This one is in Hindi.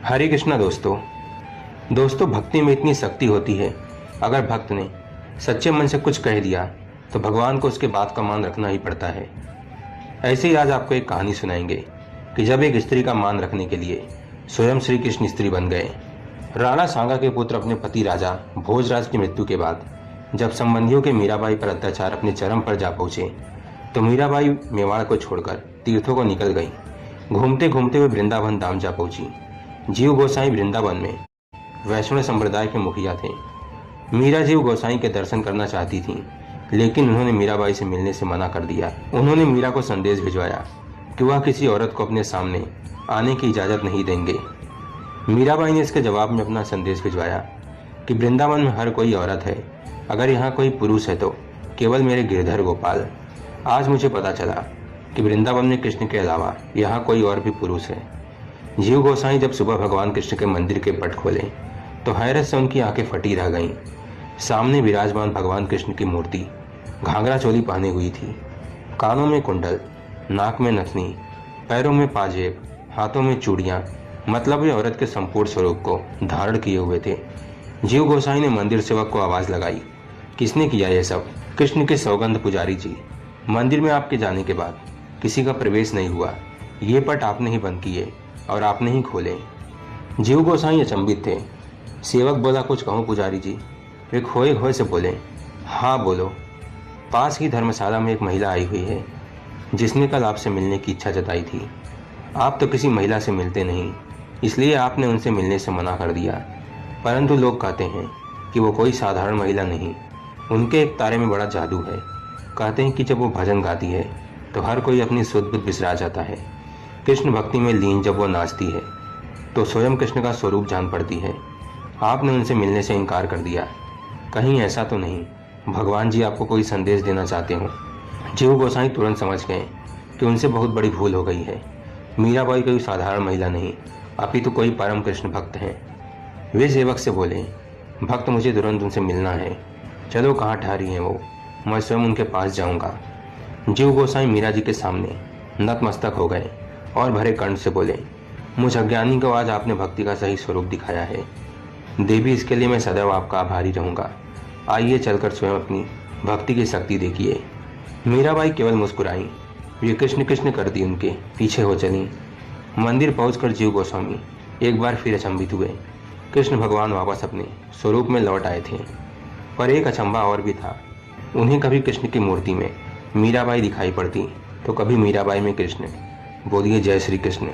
हरे कृष्णा दोस्तों भक्ति में इतनी शक्ति होती है। अगर भक्त ने सच्चे मन से कुछ कह दिया तो भगवान को उसके बात का मान रखना ही पड़ता है। ऐसे ही आज आपको एक कहानी सुनाएंगे कि जब एक स्त्री का मान रखने के लिए स्वयं श्री कृष्ण स्त्री बन गए। राणा सांगा के पुत्र अपने पति राजा भोजराज की मृत्यु के बाद जब संबंधियों के मीराबाई पर अत्याचार अपने चरम पर जा पहुंचे तो मीराबाई मेवाड़ को छोड़कर तीर्थों को निकल गई। घूमते घूमते वे वृंदावन धाम जा पहुंची। जीव गोसाई वृंदावन में वैष्णव संप्रदाय के मुखिया थे। मीरा जीव गोसाई के दर्शन करना चाहती थी, लेकिन उन्होंने मीराबाई से मिलने से मना कर दिया। उन्होंने मीरा को संदेश भिजवाया कि वह किसी औरत को अपने सामने आने की इजाज़त नहीं देंगे। मीराबाई ने इसके जवाब में अपना संदेश भिजवाया कि वृंदावन में हर कोई औरत है, अगर यहाँ कोई पुरुष है तो केवल मेरे गिरधर गोपाल। आज मुझे पता चला कि वृंदावन में कृष्ण के अलावा यहाँ कोई और भी पुरुष है। जीव गोसाई जब सुबह भगवान कृष्ण के मंदिर के पट खोले तो हैरत से उनकी आंखें फटी रह गईं। सामने विराजमान भगवान कृष्ण की मूर्ति घाघरा चोली पहने हुई थी, कानों में कुंडल, नाक में नथनी, पैरों में पाजेब, हाथों में चूड़ियाँ, मतलब वे औरत के संपूर्ण स्वरूप को धारण किए हुए थे। जीव गोसाई ने मंदिर सेवक को आवाज़ लगाई, किसने किया यह सब? कृष्ण के सौगंध पुजारी जी, मंदिर में आपके जाने के बाद किसी का प्रवेश नहीं हुआ। ये पट आपने ही बंद किए और आपने ही खोले। जीव गोसाई अचंभित थे। सेवक बोला, कुछ कहूँ पुजारी जी? वे खोए खोए से बोले, हाँ बोलो। पास ही धर्मशाला में एक महिला आई हुई है जिसने कल आपसे मिलने की इच्छा जताई थी। आप तो किसी महिला से मिलते नहीं, इसलिए आपने उनसे मिलने से मना कर दिया। परंतु लोग कहते हैं कि वो कोई साधारण महिला नहीं, उनके एक तारे में बड़ा जादू है। कहते हैं कि जब वो भजन गाती है तो हर कोई अपनी सुध बुध बिसरा जाता है। कृष्ण भक्ति में लीन जब वो नाचती है तो स्वयं कृष्ण का स्वरूप जान पड़ती है। आपने उनसे मिलने से इनकार कर दिया, कहीं ऐसा तो नहीं भगवान जी आपको कोई संदेश देना चाहते हो? जीव गोसाई तुरंत समझ गए कि उनसे बहुत बड़ी भूल हो गई है। मीराबाई कोई साधारण महिला नहीं, अपितु कोई परम कृष्ण भक्त हैं। वे सेवक से बोले, भक्त मुझे तुरंत उनसे मिलना है, चलो कहाँ ठहरी हैं वो, मैं स्वयं उनके पास जाऊँगा। जीव गोसाई मीरा जी के सामने नतमस्तक हो गए और भरे कंठ से बोले, मुझ अज्ञानी को आज आपने भक्ति का सही स्वरूप दिखाया है। देवी, इसके लिए मैं सदैव आपका आभारी रहूँगा। आइए चलकर स्वयं अपनी भक्ति की शक्ति देखिए। मीराबाई केवल मुस्कुराई, वे कृष्ण कृष्ण करती उनके पीछे हो चली। मंदिर पहुंचकर जीव गोस्वामी एक बार फिर अचंभित हुए। कृष्ण भगवान वापस अपने स्वरूप में लौट आए थे, पर एक अचंभा और भी था। उन्हें कभी कृष्ण की मूर्ति में मीराबाई दिखाई पड़ती तो कभी मीराबाई में कृष्ण। बोलिए जय श्री कृष्ण।